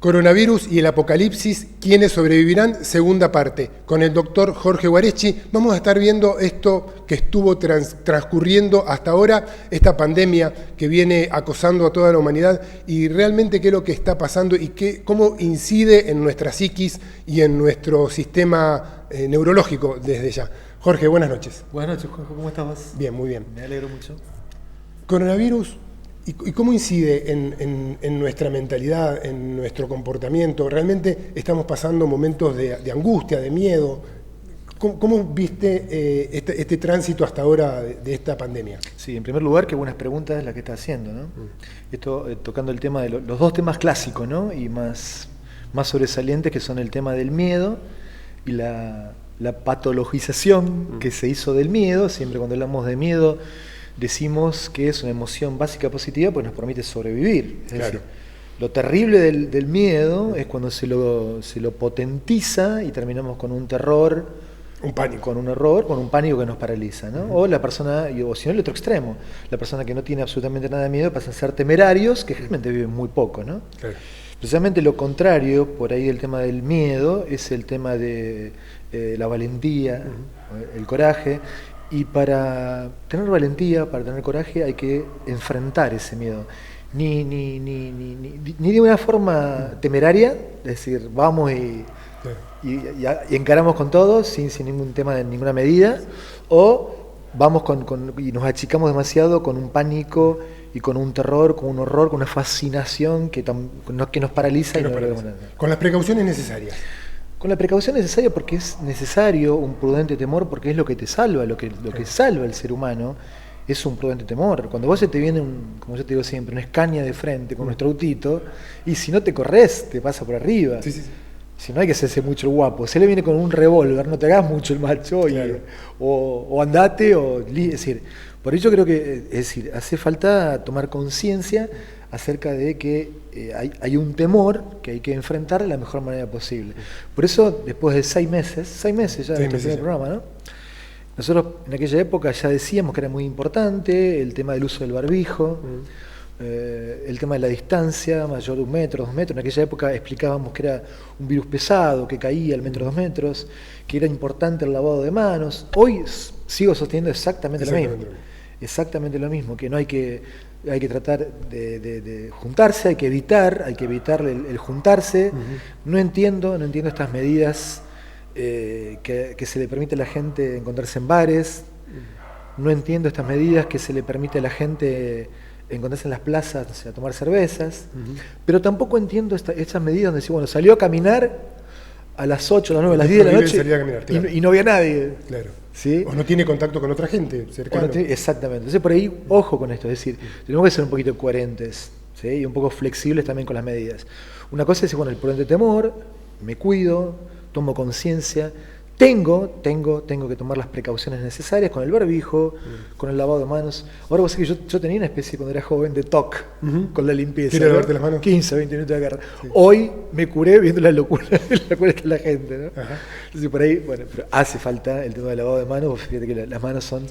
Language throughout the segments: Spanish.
Coronavirus y el apocalipsis, ¿quiénes sobrevivirán? Segunda parte. Con el doctor Jorge Guareschi vamos a estar viendo esto que estuvo transcurriendo hasta ahora, esta pandemia que viene acosando a toda la humanidad y realmente qué es lo que está pasando y cómo incide en nuestra psiquis y en nuestro sistema neurológico desde ya. Jorge, buenas noches. Buenas noches, Juanjo. ¿Cómo estás vos? Bien, muy bien. Me alegro mucho. Coronavirus. ¿Y cómo incide en nuestra mentalidad, en nuestro comportamiento? Realmente estamos pasando momentos de angustia, de miedo. ¿Cómo viste este tránsito hasta ahora de esta pandemia? Sí, en primer lugar, qué buenas preguntas las que estás haciendo, ¿no? Esto tocando el tema de los dos temas clásicos, ¿no? Y más sobresalientes, que son el tema del miedo y la patologización que se hizo del miedo. Siempre cuando hablamos de miedo decimos que es una emoción básica positiva porque nos permite sobrevivir. Es decir, lo terrible del miedo es cuando se lo potentiza y terminamos con un terror, un pánico, con un horror, con un pánico que nos paraliza, ¿no? O la persona, o si no el otro extremo, la persona que no tiene absolutamente nada de miedo pasa a ser temerarios, que realmente viven muy poco, ¿no? Claro. Precisamente lo contrario, por ahí el tema del miedo, es el tema de la valentía, el coraje. Y para tener valentía, para tener coraje, hay que enfrentar ese miedo. Ni de una forma temeraria, es decir, vamos y encaramos con todo, sin ningún tema de ninguna medida, o vamos y nos achicamos demasiado con un pánico y con un terror, con un horror, con una fascinación que nos paraliza. Con las precauciones necesarias. Con la precaución necesaria, porque es necesario un prudente temor, porque es lo que te salva, lo que salva al ser humano es un prudente temor. Cuando vos se te viene, como yo te digo siempre, una Scania de frente con nuestro autito, y si no te corres, te pasa por arriba. Sí. Si no hay que hacerse mucho el guapo, se le viene con un revólver, no te hagas mucho el macho, claro. o andate, es decir, por ello creo que hace falta tomar conciencia acerca de que hay un temor que hay que enfrentar de la mejor manera posible. Por eso, después de 6 meses ya de este programa, ¿no? Nosotros en aquella época ya decíamos que era muy importante el tema del uso del barbijo, el tema de la distancia, mayor de 1 metro, 2 metros. En aquella época explicábamos que era un virus pesado, que caía al metro 2 metros, que era importante el lavado de manos. Hoy sigo sosteniendo exactamente lo mismo. Exactamente lo mismo, que no hay que tratar de juntarse, hay que evitar el juntarse. No entiendo estas medidas que se le permite a la gente encontrarse en bares. No entiendo estas medidas que se le permite a la gente encontrarse en las plazas, a tomar cervezas. Pero tampoco entiendo estas medidas donde dice, bueno, salió a caminar a las 8, a las 9, a las 10 de la noche caminar, claro. y no había nadie. Claro. ¿Sí? O no tiene contacto con otra gente cercana. Exactamente. Entonces por ahí, ojo con esto, es decir, tenemos que ser un poquito coherentes, ¿sí? Y un poco flexibles también con las medidas. Una cosa es, bueno, el prudente temor, me cuido, tomo conciencia, tengo que tomar las precauciones necesarias con el barbijo, con el lavado de manos. Ahora vos sabés que yo tenía una especie cuando era joven de TOC con la limpieza. ¿Quieres lavarte las manos? 15, 20 minutos de guerra. Sí. Hoy me curé viendo la locura que está la gente, ¿no? Ajá. Entonces por ahí, bueno, pero hace falta el tema del lavado de manos, vos fíjate que las manos son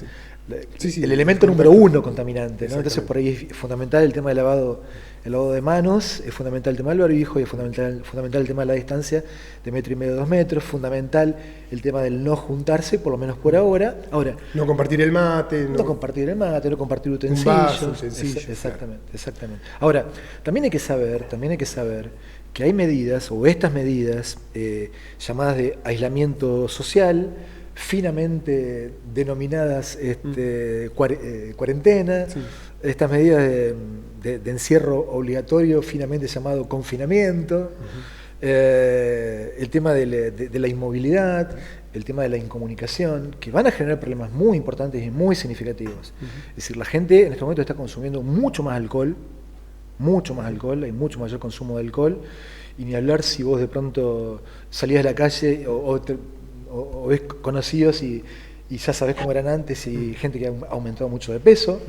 el elemento número 1 contaminante, ¿no? Entonces por ahí es fundamental el tema del lavado de manos, es fundamental el tema del barbijo, y es fundamental el tema de la distancia de 1,5 metros, 2 metros, fundamental el tema del no juntarse, por lo menos por ahora. No compartir el mate. No compartir utensilios. Un vaso, sencillo. Exactamente. Ahora, también hay que saber que hay medidas, o estas medidas, llamadas de aislamiento social, finamente denominadas cuarentena, estas medidas de encierro obligatorio, finamente llamado confinamiento, el tema de la inmovilidad, el tema de la incomunicación, que van a generar problemas muy importantes y muy significativos. Es decir, la gente en este momento está consumiendo mucho más alcohol, hay mucho mayor consumo de alcohol, y ni hablar si vos de pronto salías de la calle o ves conocidos y ya sabés cómo eran antes, y gente que ha aumentado mucho de peso.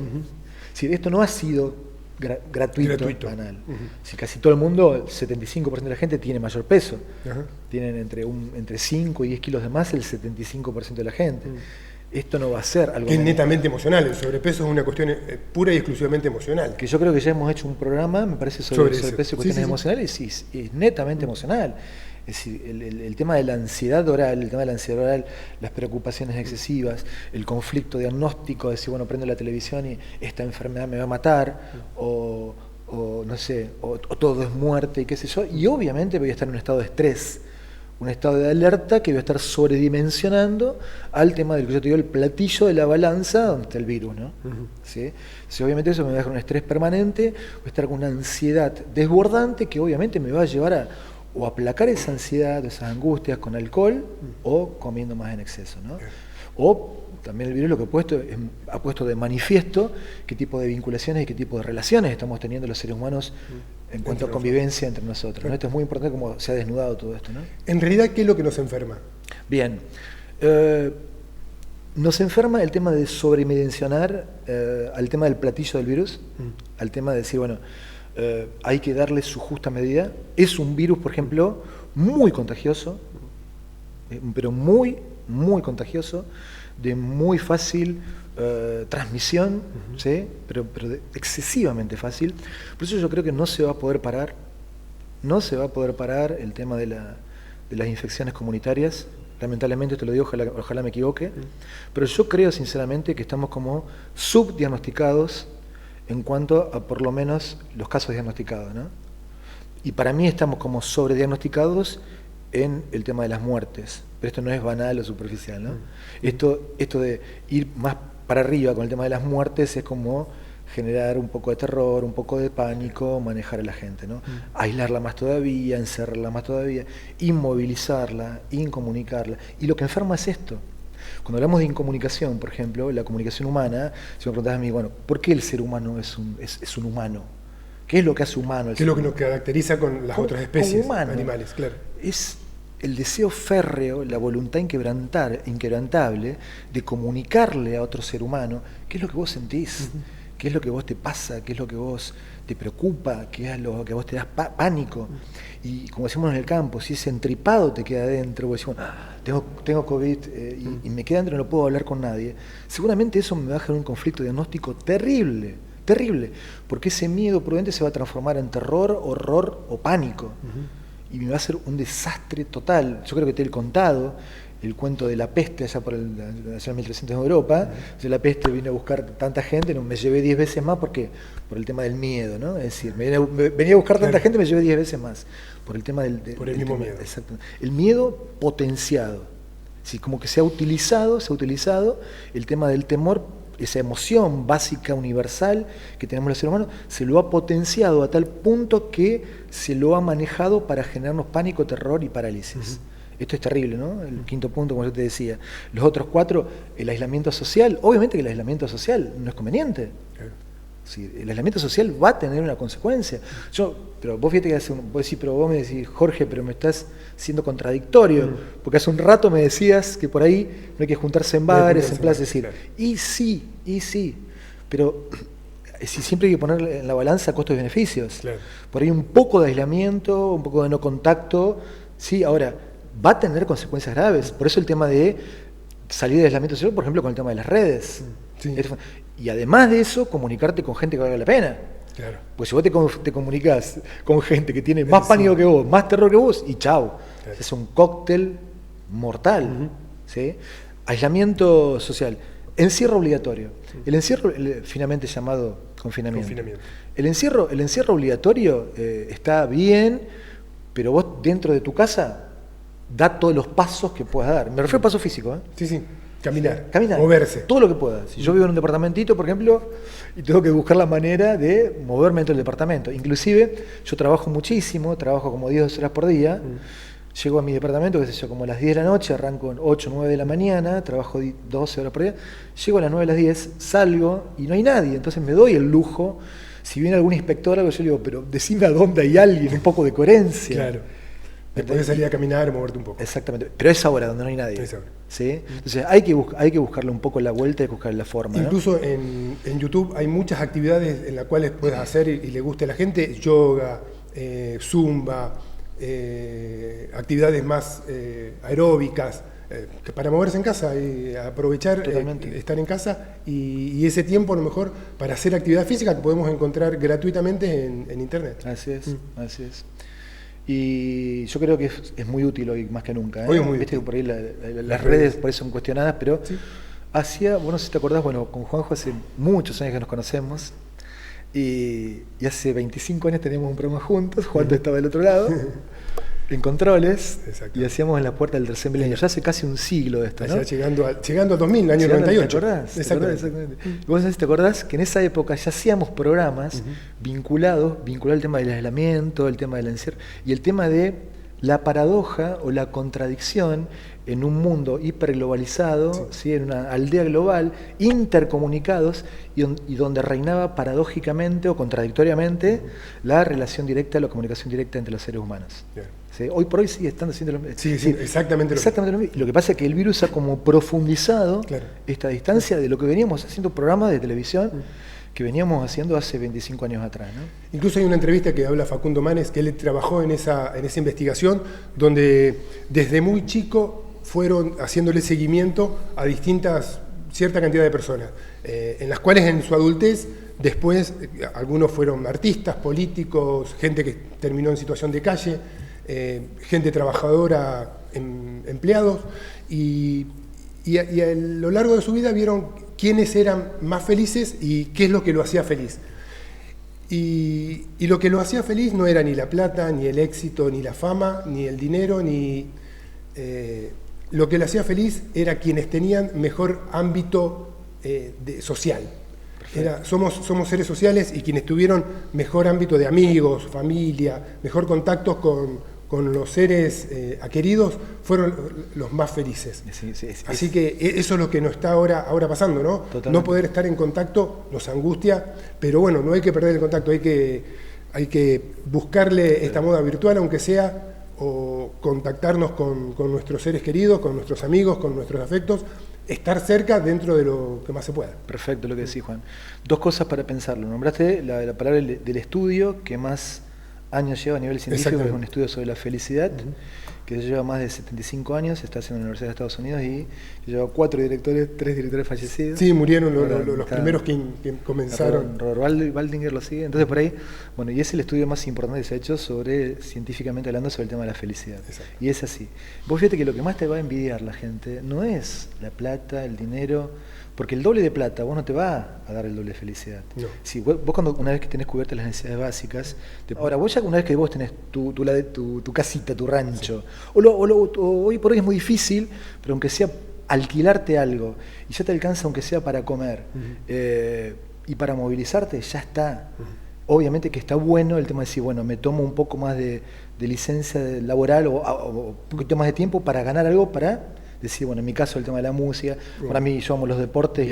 Es decir, esto no ha sido gratuito. Banal. Si casi todo el mundo, el 75% de la gente tiene mayor peso. Tienen entre 5 y 10 kilos de más el 75% de la gente. esto no va a ser algo... Que es netamente emocional, el sobrepeso es una cuestión pura y exclusivamente emocional. Que yo creo que ya hemos hecho un programa, me parece, sobre sobrepeso y cuestiones emocionales, y es netamente emocional. Es decir, el tema de la ansiedad oral, las preocupaciones excesivas, el conflicto diagnóstico, de decir, bueno, prendo la televisión y esta enfermedad me va a matar, o no sé, o todo es muerte y qué sé yo, y obviamente voy a estar en un estado de estrés, un estado de alerta que voy a estar sobredimensionando al tema del que yo te digo, el platillo de la balanza donde está el virus, ¿no? ¿Sí? Entonces, obviamente eso me va a dejar un estrés permanente, voy a estar con una ansiedad desbordante que obviamente me va a llevar a o aplacar esa ansiedad, esas angustias con alcohol o comiendo más en exceso, ¿no? O también el virus lo que ha puesto de manifiesto qué tipo de vinculaciones y qué tipo de relaciones estamos teniendo los seres humanos en cuanto a convivencia entre nosotros, ¿no? Esto es muy importante, cómo se ha desnudado todo esto, ¿no? En realidad, ¿qué es lo que nos enferma? Bien. Nos enferma el tema de sobredimensionar al tema del platillo del virus, al tema de decir, bueno, hay que darle su justa medida. Es un virus, por ejemplo, muy contagioso, pero muy, muy contagioso, de muy fácil transmisión, ¿sí? pero excesivamente fácil. Por eso yo creo que no se va a poder parar, el tema de las infecciones comunitarias. Lamentablemente, esto lo digo, ojalá me equivoque, pero yo creo sinceramente que estamos como subdiagnosticados en cuanto a por lo menos los casos diagnosticados, ¿no? Y para mí estamos como sobrediagnosticados en el tema de las muertes, pero esto no es banal o superficial, ¿no? Esto de ir más para arriba con el tema de las muertes es como generar un poco de terror, un poco de pánico, manejar a la gente, ¿no? Aislarla más todavía, encerrarla más todavía, inmovilizarla, incomunicarla. Y lo que enferma es esto. Cuando hablamos de incomunicación, por ejemplo, la comunicación humana, si me preguntas a mí, bueno, ¿por qué el ser humano es un humano? ¿Qué es lo que hace humano? ¿Qué es lo que nos caracteriza con las otras especies animales? Claro. Es el deseo férreo, la voluntad inquebrantable de comunicarle a otro ser humano qué es lo que vos sentís, qué es lo que vos te pasa, qué es lo que vos te preocupa, qué es lo que vos te das pánico. Y como decimos en el campo, si ese entripado te queda adentro, vos decís, bueno, tengo COVID y me queda adentro y no puedo hablar con nadie, seguramente eso me va a generar un conflicto diagnóstico terrible, porque ese miedo prudente se va a transformar en terror, horror o pánico. Y me va a ser un desastre total. Yo creo que te he contado el cuento de la peste allá por allá en 1300 en Europa. La peste vino a buscar tanta gente, me llevé 10 veces más por el tema del miedo, ¿no? Es decir, venía a buscar tanta gente, me llevé 10 veces más por el tema por el mismo miedo. Exacto. El miedo potenciado. Sí, como que se ha utilizado el tema del temor, esa emoción básica, universal que tenemos los seres humanos, se lo ha potenciado a tal punto que se lo ha manejado para generarnos pánico, terror y parálisis. Esto es terrible, ¿no? El quinto punto, como yo te decía. Los otros 4, el aislamiento social. Obviamente que el aislamiento social no es conveniente. Sí, el aislamiento social va a tener una consecuencia. Pero vos fíjate que vos me decís, Jorge, pero me estás siendo contradictorio, porque hace un rato me decías que por ahí no hay que juntarse en bares, en plazas, decir, claro. Y sí, pero si siempre hay que poner en la balanza costos y beneficios. Claro. Por ahí un poco de aislamiento, un poco de no contacto, sí, ahora, va a tener consecuencias graves. Por eso el tema de salir del aislamiento social, por ejemplo, con el tema de las redes. Sí. Y además de eso, comunicarte con gente que valga la pena. Claro. Pues si vos te comunicás con gente que tiene más pánico que vos, más terror que vos, y chau. Claro. Es un cóctel mortal. ¿Sí? Aislamiento social. Encierro obligatorio. El encierro, finalmente llamado confinamiento. El encierro obligatorio está bien, pero vos dentro de tu casa da todos los pasos que puedas dar. Me refiero a paso físico. Sí. Caminar, moverse. Todo lo que puedas. Si yo vivo en un departamentito, por ejemplo, y tengo que buscar la manera de moverme dentro del departamento. Inclusive, yo trabajo muchísimo, trabajo como 10 horas por día. Llego a mi departamento, qué sé yo, como a las 10 de la noche, arranco 8 o 9 de la mañana, trabajo 12 horas por día. Llego a las 9 de las 10, salgo y no hay nadie. Entonces me doy el lujo, si viene algún inspector o algo, yo le digo, pero decime a dónde hay alguien, un poco de coherencia. Claro. Te podés salir a caminar o moverte un poco. Exactamente, pero es ahora donde no hay nadie. ¿Sí? Entonces hay que buscarle un poco la vuelta y buscarle la forma. Incluso ¿no? en YouTube hay muchas actividades en las cuales puedes hacer y le guste a la gente, yoga, zumba, actividades más aeróbicas, que para moverse en casa y aprovechar estar en casa y ese tiempo a lo mejor para hacer actividad física que podemos encontrar gratuitamente en internet. Así es, así es. Y yo creo que es muy útil hoy más que nunca. Hoy es muy Viste útil. que por ahí las redes por eso son cuestionadas, pero bueno, si te acordás, bueno, con Juanjo hace muchos años que nos conocemos y hace 25 años teníamos un programa juntos, Juanjo estaba del otro lado, en controles, y hacíamos en la puerta del tercer milenio, ya hace casi un siglo de esto, ¿no? Llegando al 2000, año 98. ¿Te acordás? Exactamente. ¿Vos te acordás que en esa época ya hacíamos programas vinculados al tema del aislamiento, el tema del encierro, y el tema de la paradoja o la contradicción en un mundo hiperglobalizado, ¿sí? En una aldea global, intercomunicados, y donde reinaba paradójicamente o contradictoriamente la relación directa, la comunicación directa entre los seres humanos. ¿Sí? Hoy por hoy sigue estando haciendo lo mismo. Sí, exactamente lo mismo. Lo que pasa es que el virus ha como profundizado esta distancia de lo que veníamos haciendo programas de televisión que veníamos haciendo hace 25 años atrás, ¿no? Incluso hay una entrevista que habla Facundo Manes, que él trabajó en esa investigación, donde desde muy chico fueron haciéndole seguimiento a cierta cantidad de personas, en las cuales en su adultez, después algunos fueron artistas, políticos, gente que terminó en situación de calle, gente trabajadora, empleados, y a lo largo de su vida vieron quiénes eran más felices y qué es lo que lo hacía feliz. Y lo que lo hacía feliz no era ni la plata, ni el éxito, ni la fama, ni el dinero, lo que lo hacía feliz era quienes tenían mejor ámbito social. Somos seres sociales y quienes tuvieron mejor ámbito de amigos, familia, mejor contactos con los seres queridos, fueron los más felices. Así que eso es lo que nos está ahora pasando, ¿no? Totalmente. No poder estar en contacto nos angustia, pero bueno, no hay que perder el contacto, hay que buscarle esta moda virtual, aunque sea, o contactarnos con nuestros seres queridos, con nuestros amigos, con nuestros afectos, estar cerca dentro de lo que más se pueda. Perfecto lo que decís, Juan. Dos cosas para pensarlo. Nombraste la palabra del estudio que más años lleva a nivel científico, es un estudio sobre la felicidad, que lleva más de 75 años, está haciendo en la Universidad de Estados Unidos y lleva 3 directores fallecidos. Sí, murieron los primeros que comenzaron. Robert Waldinger lo sigue. Entonces por ahí, bueno, y es el estudio más importante que se ha hecho científicamente hablando sobre el tema de la felicidad. Exacto. Y es así. Vos fíjate que lo que más te va a envidiar la gente no es la plata, el dinero, porque el doble de plata vos no te va a dar el doble de felicidad. No. Si vos cuando una vez que tenés cubiertas las necesidades básicas, ahora vos ya una vez que vos tenés tu casita, tu rancho, o hoy por hoy es muy difícil, pero aunque sea alquilarte algo y ya te alcanza aunque sea para comer y para movilizarte, ya está. Obviamente que está bueno el tema de decir, bueno, me tomo un poco más de licencia laboral o un poquito más de tiempo para ganar algo para decir, bueno, en mi caso el tema de la música, para mí yo amo los deportes.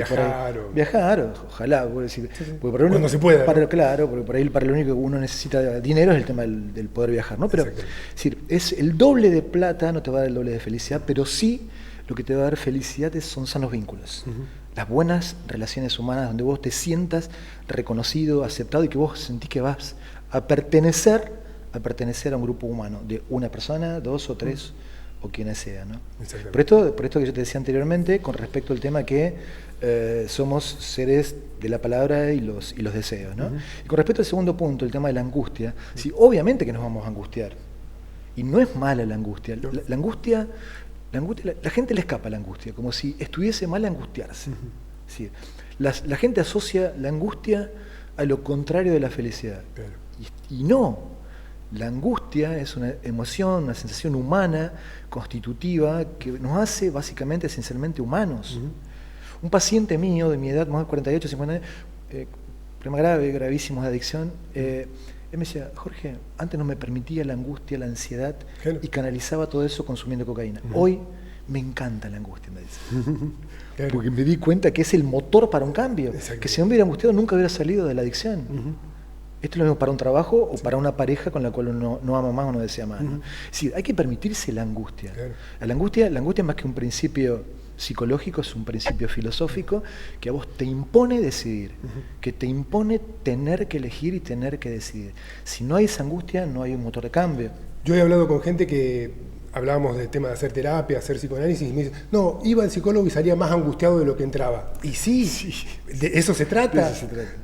Viajar, ojalá, decir, porque para cuando se pueda. Claro, porque por ahí para lo único que uno necesita dinero es el tema del poder viajar, ¿no? Pero es decir, es el doble de plata no te va a dar el doble de felicidad, pero sí lo que te va a dar felicidad son sanos vínculos. Las buenas relaciones humanas donde vos te sientas reconocido, aceptado y que vos sentís que vas a pertenecer a un grupo humano, de una persona, 2 o 3 o quienes sea, ¿no? Por esto que yo te decía anteriormente, con respecto al tema que somos seres de la palabra y los deseos, ¿no? Y con respecto al segundo punto, el tema de la angustia, sí, obviamente que nos vamos a angustiar. Y no es mala la angustia. La angustia, la gente le escapa a la angustia, como si estuviese mal angustiarse. Sí, la gente asocia la angustia a lo contrario de la felicidad. Y no. La angustia es una emoción, una sensación humana, constitutiva, que nos hace básicamente, esencialmente humanos. Un paciente mío de mi edad, más de 48, 50 años, problema gravísimo de adicción, él me decía, Jorge, antes no me permitía la angustia, la ansiedad, y canalizaba todo eso consumiendo cocaína. Hoy me encanta la angustia, me dice. Porque me di cuenta que es el motor para un cambio, que si no me hubiera angustiado nunca hubiera salido de la adicción. Esto es lo mismo para un trabajo o para una pareja con la cual uno no ama más o no desea más, ¿no? Es decir, hay que permitirse la angustia. La angustia más que un principio psicológico, es un principio filosófico que a vos te impone decidir, que te impone tener que elegir y tener que decidir. Si no hay esa angustia, no hay un motor de cambio. Yo he hablado con gente que hablábamos del tema de hacer terapia, hacer psicoanálisis, y me dice, no, iba al psicólogo y salía más angustiado de lo que entraba. Y sí, de eso se trata,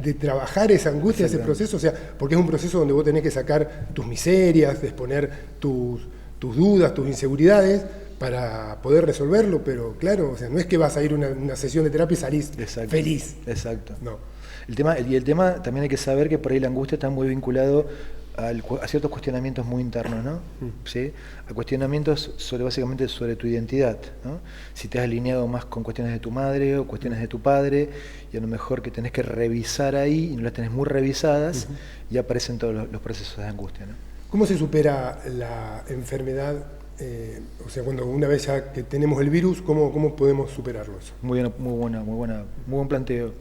de trabajar esa angustia, ese proceso, o sea, porque es un proceso donde vos tenés que sacar tus miserias, de exponer tus dudas, tus inseguridades, para poder resolverlo, pero claro, o sea, no es que vas a ir a una sesión de terapia y salís feliz. Exacto. No. El tema también hay que saber que por ahí la angustia está muy vinculado a ciertos cuestionamientos muy internos, ¿no? ¿Sí? A cuestionamientos básicamente sobre tu identidad, ¿no? Si te has alineado más con cuestiones de tu madre o cuestiones de tu padre, y a lo mejor que tenés que revisar ahí y no las tenés muy revisadas, y aparecen todos los procesos de angustia, ¿no? ¿Cómo se supera la enfermedad? O sea, cuando una vez ya que tenemos el virus, ¿cómo podemos superarlo eso? Muy buen planteo.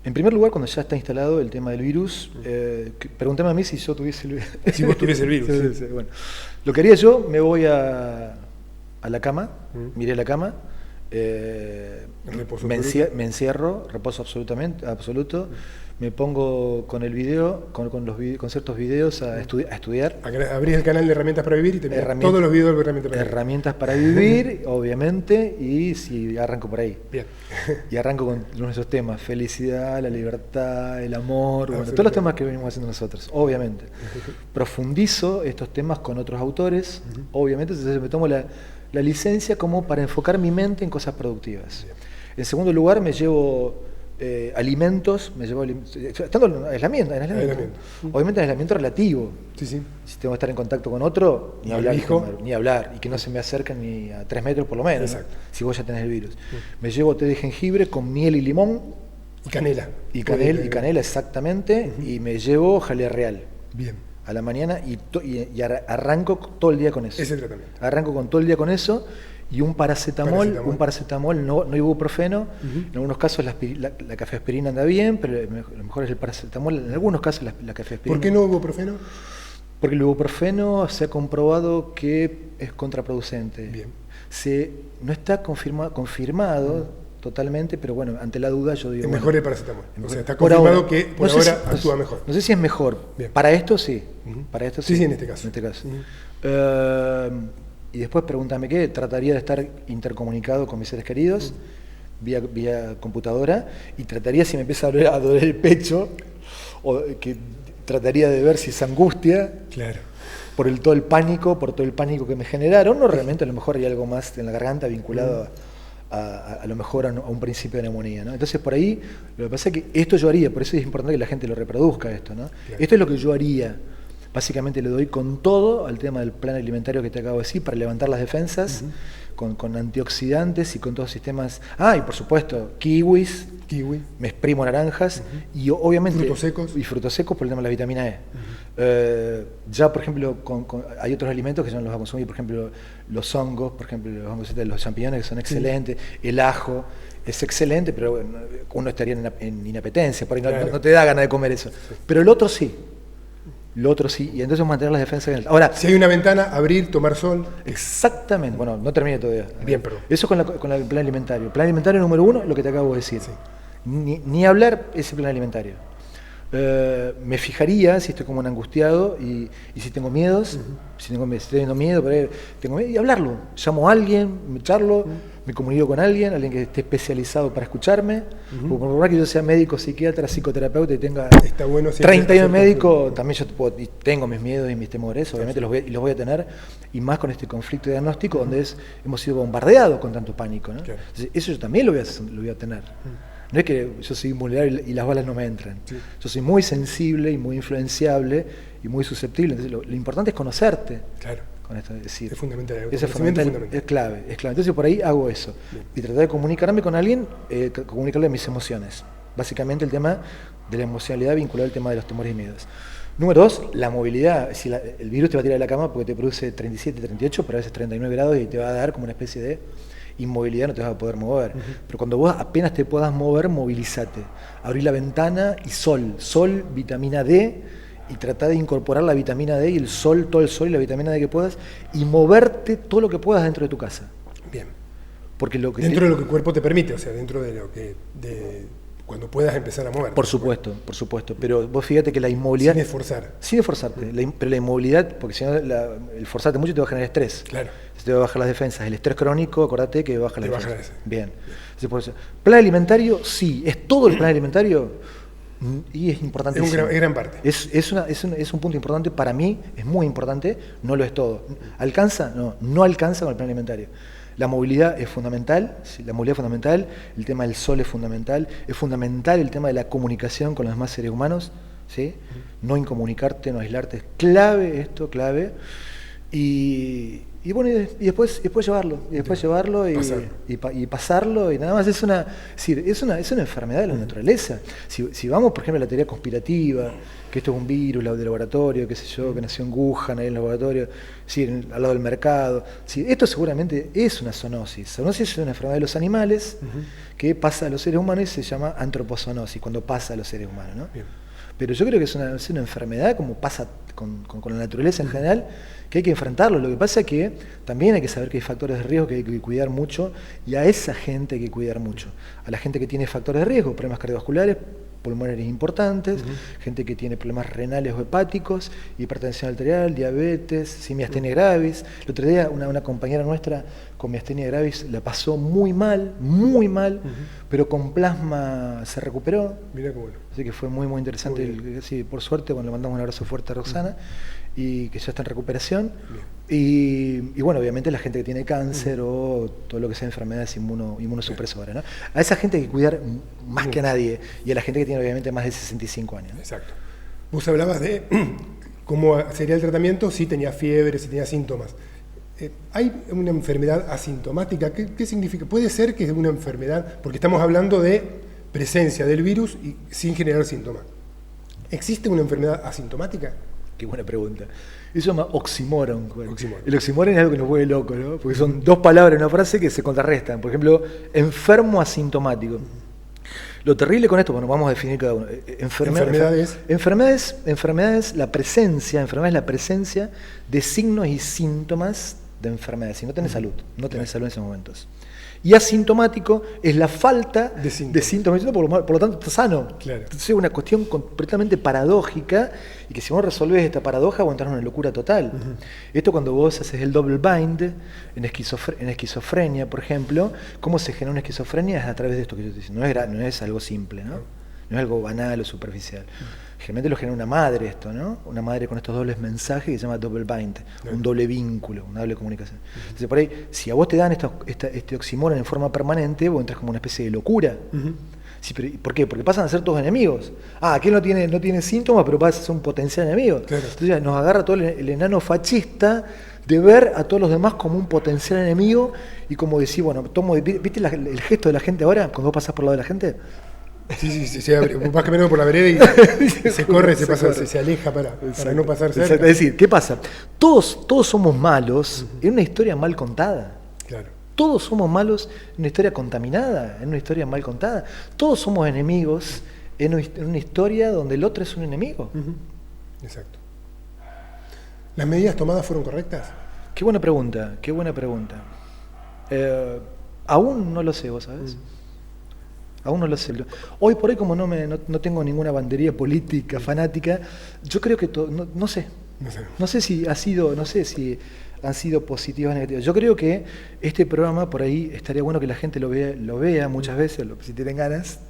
En primer lugar, cuando ya está instalado el tema del virus, pregúntame a mí si yo tuviese el virus. Si vos tuviese el virus. Sí. Bueno, lo que haría yo, me voy a la cama, miré la cama, me encierro, reposo absoluto, me pongo con el video, con ciertos videos a estudiar. Abrís el canal de Herramientas para Vivir y te mirás todos los videos de Herramientas para Vivir, obviamente, y si arranco por ahí. Bien. Y arranco con nuestros temas, felicidad, la libertad, el amor, bueno, todos los temas que venimos haciendo nosotros, obviamente. Profundizo estos temas con otros autores, obviamente, entonces me tomo la licencia como para enfocar mi mente en cosas productivas. Bien. En segundo lugar, me llevo alimentos, estando en aislamiento. Obviamente aislamiento relativo. Sí. Si tengo que estar en contacto con otro, ni hablar, y que no se me acerquen ni a 3 metros por lo menos, ¿no? Si vos ya tenés el virus. Me llevo té de jengibre con miel y limón. Y canela. Y canela, exactamente, y me llevo jalea real. Bien. A la mañana y arranco todo el día con eso. Ese tratamiento. Arranco con todo el día con eso. Y un paracetamol, no ibuprofeno. En algunos casos la cafeaspirina anda bien, pero lo mejor es el paracetamol. En algunos casos la cafeaspirina. ¿Por qué no ibuprofeno? Porque el ibuprofeno se ha comprobado que es contraproducente. Bien. No está confirmado totalmente, pero bueno, ante la duda yo digo... Es mejor el paracetamol. O sea, está confirmado que por ahora actúa mejor. No sé si es mejor. Bien. Para esto sí. Para esto sí. Sí, en este caso. Y después pregúntame qué, trataría de estar intercomunicado con mis seres queridos vía computadora, y trataría, si me empieza a doler el pecho, trataría de ver si es angustia, claro, por todo el pánico que me generaron, o realmente a lo mejor hay algo más en la garganta vinculado a lo mejor a un principio de neumonía, ¿no? Entonces por ahí, lo que pasa es que esto yo haría, por eso es importante que la gente lo reproduzca esto, ¿no? Claro. Esto es lo que yo haría. Básicamente le doy con todo al tema del plan alimentario que te acabo de decir, para levantar las defensas, con antioxidantes y con todos los sistemas. Y por supuesto, kiwi, me exprimo naranjas, y obviamente... Frutos secos por el tema de la vitamina E. Ya, por ejemplo, hay otros alimentos que yo no los voy a consumir, por ejemplo, los hongos, los champiñones, que son excelentes, el ajo es excelente, pero bueno, uno estaría en inapetencia, por ahí no te da ganas de comer eso. Pero el otro sí. Y entonces mantener las defensas bien altas. Ahora, si hay una ventana, abrir, tomar sol. Exactamente. Bueno, no termine todavía. Bien, perdón. Eso con el plan alimentario. Plan alimentario número 1, lo que te acabo de decir. Sí. Ni hablar ese plan alimentario. Me fijaría si estoy como un angustiado y si tengo miedos, si estoy teniendo miedo, y hablarlo. Llamo a alguien, me charlo, me comunico con alguien que esté especializado para escucharme. Por más que yo sea médico, psiquiatra, psicoterapeuta y tenga 30 años médico, también yo tengo mis miedos y mis temores, obviamente los voy a tener, y más con este conflicto diagnóstico donde hemos sido bombardeados con tanto pánico, ¿no? Claro. Entonces, eso yo también lo voy a tener. No es que yo soy vulnerable y las balas no me entran. Sí. Yo soy muy sensible y muy influenciable y muy susceptible. Entonces lo importante es conocerte. Claro. Con esto, es decir, es fundamental. Es fundamental. Es clave. Entonces por ahí hago eso. Bien. Y tratar de comunicarme con alguien, comunicarle mis emociones. Básicamente el tema de la emocionalidad vinculado al tema de los temores y miedos. Número 2, la movilidad. Si el virus te va a tirar de la cama porque te produce 37, 38, pero a veces 39 grados y te va a dar como una especie de inmovilidad, no te vas a poder mover. Pero cuando vos apenas te puedas mover, movilízate. Abrí la ventana y sol, vitamina D, y trata de incorporar la vitamina D y el sol, todo el sol y la vitamina D que puedas, y moverte todo lo que puedas dentro de tu casa. Bien. Porque dentro de lo que el cuerpo te permite, o sea, dentro de lo que cuando puedas empezar a moverte. Por supuesto. Pero vos fíjate que la inmovilidad... Sin esforzar. Sin esforzarte. Pero la inmovilidad, porque si no, el forzarte mucho te va a generar estrés. Claro. Te va a bajar las defensas. El estrés crónico, acordate que baja las defensas. Defensas. Bien. Entonces, plan alimentario, sí. ¿Es todo el plan alimentario? Y es importantísimo. Es gran parte. Es un punto importante. Para mí es muy importante. No lo es todo. ¿Alcanza? No alcanza con el plan alimentario. La movilidad es fundamental, sí, la movilidad es fundamental, el tema del sol es fundamental el tema de la comunicación con los demás seres humanos, ¿sí? No incomunicarte, no aislarte, es clave esto, clave. Y bueno, y después llevarlo, y pasarlo, y nada más. Es una enfermedad de la naturaleza. Si vamos, por ejemplo, a la teoría conspirativa, que esto es un virus de laboratorio, qué sé yo, que nació en Wuhan, ahí en el laboratorio, sí, al lado del mercado. Sí, esto seguramente es una zoonosis. Zoonosis es una enfermedad de los animales que pasa a los seres humanos y se llama antropozoonosis, cuando pasa a los seres humanos, ¿no? Bien. Pero yo creo que es una enfermedad, como pasa con la naturaleza en general, que hay que enfrentarlo. Lo que pasa es que también hay que saber que hay factores de riesgo que hay que cuidar mucho, y a esa gente hay que cuidar mucho. A la gente que tiene factores de riesgo, problemas cardiovasculares, pulmonares importantes, gente que tiene problemas renales o hepáticos, hipertensión arterial, diabetes, miastenia gravis. El otro día una compañera nuestra con miastenia gravis la pasó muy mal, pero con plasma se recuperó. Mirá qué bueno. Así que fue muy interesante. Sí, por suerte, bueno, le mandamos un abrazo fuerte a Roxana, y que ya está en recuperación. Y bueno, obviamente la gente que tiene cáncer o todo lo que sea enfermedades inmunosupresoras, ¿no? A esa gente hay que cuidar más que a nadie, y a la gente que tiene obviamente más de 65 años, ¿no? Exacto. Vos hablabas de cómo sería el tratamiento si tenía fiebre, si tenía síntomas. ¿Hay una enfermedad asintomática? ¿Qué significa? Puede ser que es una enfermedad, porque estamos hablando de presencia del virus y sin generar síntomas. ¿Existe una enfermedad asintomática? Qué buena pregunta. Eso se llama oxímoron. El oxímoron es algo que nos vuelve loco, ¿no? Porque son dos palabras en una frase que se contrarrestan. Por ejemplo, enfermo asintomático. Lo terrible con esto, bueno, vamos a definir cada uno. Enfermedades, la presencia de signos y síntomas de enfermedades. Si no tenés salud, no tenés salud en esos momentos. Y asintomático es la falta de síntomas, por lo tanto está sano. Claro. Entonces es una cuestión completamente paradójica, y que si vos resolvés esta paradoja vos entras en una locura total. Esto cuando vos haces el double bind en esquizofrenia, por ejemplo, cómo se genera una esquizofrenia es a través de esto que yo te digo. No es algo simple, ¿no? No es algo banal o superficial. Generalmente lo genera una madre esto, ¿no? Una madre con estos dobles mensajes que se llama double bind, un doble vínculo, una doble comunicación. Entonces por ahí, si a vos te dan este oxímoron en forma permanente, vos entras como una especie de locura. Sí, pero ¿por qué? Porque pasan a ser todos enemigos. Aquel no tiene síntomas, pero pasa a ser un potencial enemigo. Claro. Entonces nos agarra todo el enano fascista de ver a todos los demás como un potencial enemigo, y como decir, bueno, ¿viste el gesto de la gente ahora, cuando vos pasás por el lado de la gente? Sí, vas caminando por la vereda y se corre, se aleja para no pasar cerca. Es decir, ¿qué pasa? Todos somos malos en una historia mal contada. Claro. Todos somos malos en una historia contaminada, en una historia mal contada. Todos somos enemigos en una historia donde el otro es un enemigo. Exacto. ¿Las medidas tomadas fueron correctas? Qué buena pregunta. Aún no lo sé, vos sabés. Aún no lo sé. Hoy por hoy, como no tengo ninguna bandería política, fanática, yo creo que no sé. No sé si han sido positivas o negativas. Yo creo que este programa, por ahí, estaría bueno que la gente lo vea muchas veces, si tienen ganas,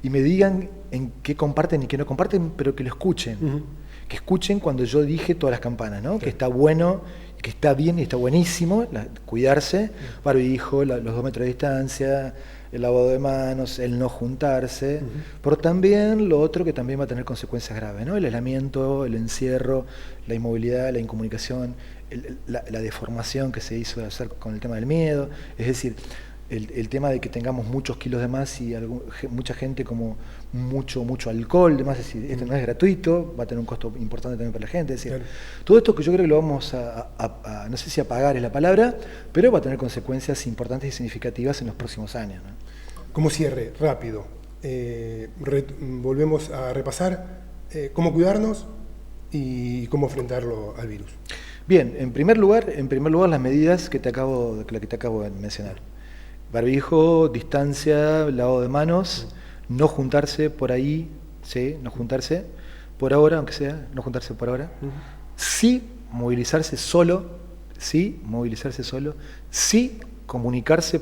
y me digan en qué comparten y qué no comparten, pero que lo escuchen. Que escuchen cuando yo dije todas las campanas, ¿no? Sí. Que está bueno, que está bien y está buenísimo cuidarse, barbijo, los 2 metros de distancia, el lavado de manos, el no juntarse, pero también lo otro que también va a tener consecuencias graves, ¿no? El aislamiento, el encierro, la inmovilidad, la incomunicación, la deformación que se hizo hacer con el tema del miedo, es decir, el tema de que tengamos muchos kilos de más y mucha gente como mucho alcohol, demás, es decir, esto no es gratuito, va a tener un costo importante también para la gente, es decir, todo esto que yo creo que lo vamos a no sé si apagar es la palabra, pero va a tener consecuencias importantes y significativas en los próximos años, ¿no? Como cierre, rápido, volvemos a repasar cómo cuidarnos y cómo enfrentarlo al virus. Bien, en primer lugar las medidas que te acabo de mencionar. Barbijo, distancia, lavado de manos, no juntarse por ahí, ¿sí? No juntarse por ahora, aunque sea, no juntarse por ahora. Sí movilizarse solo, sí comunicarse,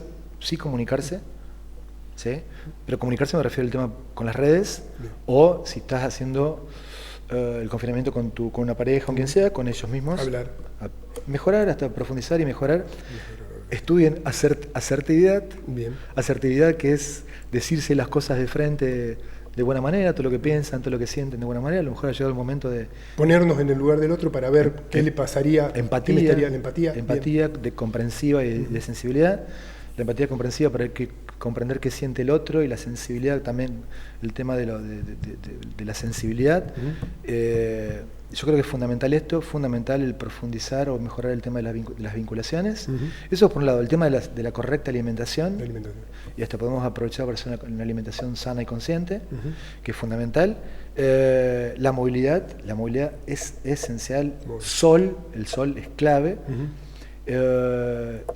¿sí? Pero comunicarse me refiero al tema con las redes, o si estás haciendo el confinamiento con una pareja, con quien sea, con ellos mismos. Hablar. Mejorar, hasta profundizar y mejorar. Estudien asertividad. Bien. Asertividad, que es decirse las cosas de frente de buena manera, todo lo que piensan, todo lo que sienten de buena manera. A lo mejor ha llegado el momento de ponernos en el lugar del otro para ver qué le pasaría. Empatía, qué le estaría la empatía. Empatía de comprensiva y de sensibilidad. La empatía comprensiva para comprender qué siente el otro, y la sensibilidad también, el tema de la sensibilidad. Yo creo que es fundamental esto, fundamental el profundizar o mejorar el tema de las vinculaciones. Eso por un lado, el tema de la correcta alimentación. Y hasta podemos aprovechar para hacer una alimentación sana y consciente, que es fundamental. La movilidad es esencial. El sol es clave.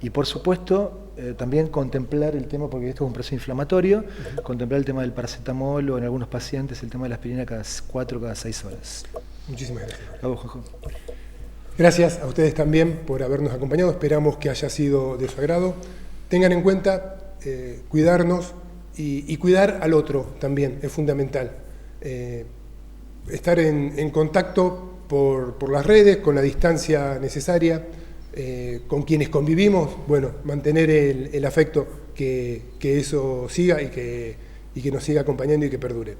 Y por supuesto también contemplar el tema, porque esto es un proceso inflamatorio, contemplar el tema del paracetamol, o en algunos pacientes el tema de la aspirina cada 4 cada 6 horas. Muchísimas gracias. A vos, Jojo. Gracias a ustedes también por habernos acompañado, esperamos que haya sido de su agrado. Tengan en cuenta cuidarnos y cuidar al otro también, es fundamental. Estar en contacto por las redes, con la distancia necesaria, con quienes convivimos, bueno, mantener el afecto, que eso siga y que nos siga acompañando y que perdure.